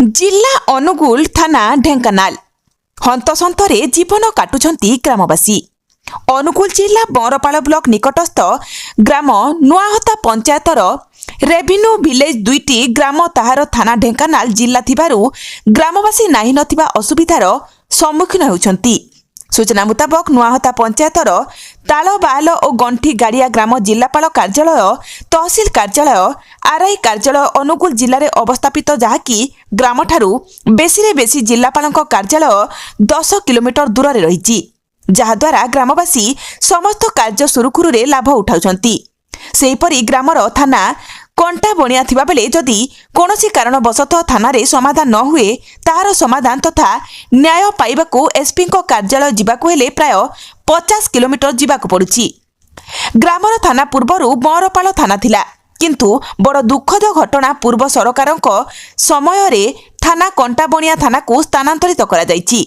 जिला अनुगुल थाना ढेंकानाल हंतसंतरे जीवन काटुछंती ग्रामवासी। अनुगुल जिला बरपाड़ ब्लॉक निकटस्थ ग्राम नुआहता पंचायतर रेभिन्यू विलेज दुईटी ग्राम ताहार थाना ढेंकानाल जिला थिबारु ग्रामवासी नाही नथिबा असुविधार सम्मुखीन हेउछंती। सूचना मुताबक नुआहता पंचायतर तालबाल और गंठी गाड़िया ग्राम जिलापाल कार्यालय तहसिल कार्यालय आरआई कार्यालय अनुगुल जिले में अवस्थापित जहाँकि ग्राम ठारू बेसी बेसी जिलापाल कार्यालय 10 किलोमीटर दूर रही, जहाद्वारा ग्रामवासी समस्त कार्य सुरुखुरु लाभ उठाउछंती। सेहीपरि ग्रामर थाना कंटा बणिया थिबा बेले जदि कोनोसी कारणवशतः थानारे समाधान न हुए ताहार समाधान तथा न्याय पाइबाकू एसपी को कार्यालय जिबाकू हेले प्राय 50 किलोमीटर जिबाकू पड़ुछि। ग्रामर थाना पूर्वरु बरपाल थाना थिला, किंतु बड़ दुखद घटना पूर्व सरकारक समय रे थाना कंटा बणिया थाना को स्थानांतरित करा जायछि।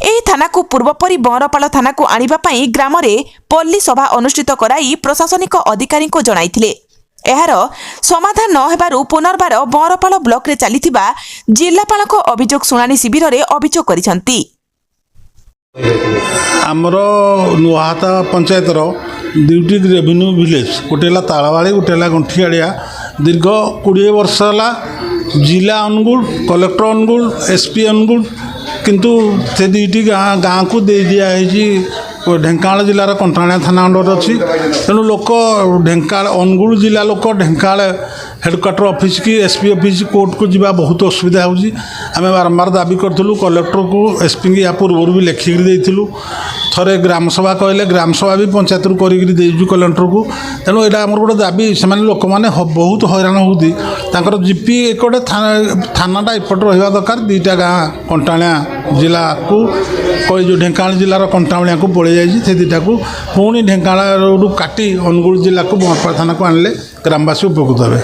एही थाना को पूर्वपरि बरपाल थाना को आनिबा पई ग्राम रे पल्ली सभा अनुष्ठित कराई प्रशासनिक अधिकारी को जणाइथिले। एहार समाधान न हेबारु पुनर्बार बरपाल ब्लॉक रे चलीथिबा जिलापाल को अभियोग शुणानी शिविर रे अभियोग करिसंती। आमर नुआहता पंचायतर दुईटी रेभिन्यू विलेज गोटेला तालवाड़ी गोटेला गंठीगाड़िया दीर्घ 20 वर्ष है जिला अनुगुल कलेक्टर अनुगुल एसपी अनुगुल, किंतु से दुईटी गाँ को दे दिया ढेंकानाल जिलार कंटाणिया थाना अंडर अच्छी। तेणु लोक ढेंकानाल अनुगुल जिला लोक ढेंकानाल हेडक्वार्टर ऑफिस की एसपी ऑफिस कोर्ट को जीवा बहुत असुविधा होउची। आमे बारंबार दाबी करथुलु कलेक्टर को एसपी की या पूर्व भी लेखिक देइथिलु। थरे ग्राम सभा कहले ग्राम सभा भी पंचायत करिक देइजु कलेक्टर को। तेणु एटा हमर गोटे दाबी से लोक मैंने बहुत हैरान होती। तांकर जीपी एकोटे थानाटा एपट रहा दरकार। दुईटा गाँ कंटाणिया जिला को कई जो ढेंकानाल जिलार कंटाणिया को पड़े जाइए से दुईटा को पुणी ढेंकानाल काटी अनुगुल जिला को बरपाल थाना को आनले ग्रामवासी उपकृत हे।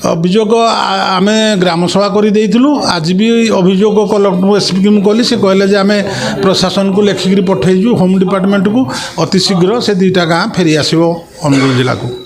अभियोग आम ग्राम सभा कर आज भी अभियोग कलेक्टर एसपी की कहली से कहले आम प्रशासन को लेखिक पठेजु होम डिपार्टमेंट को अति शीघ्र से दुईटा गाँ फेरी आसो अनुगुल जिला को।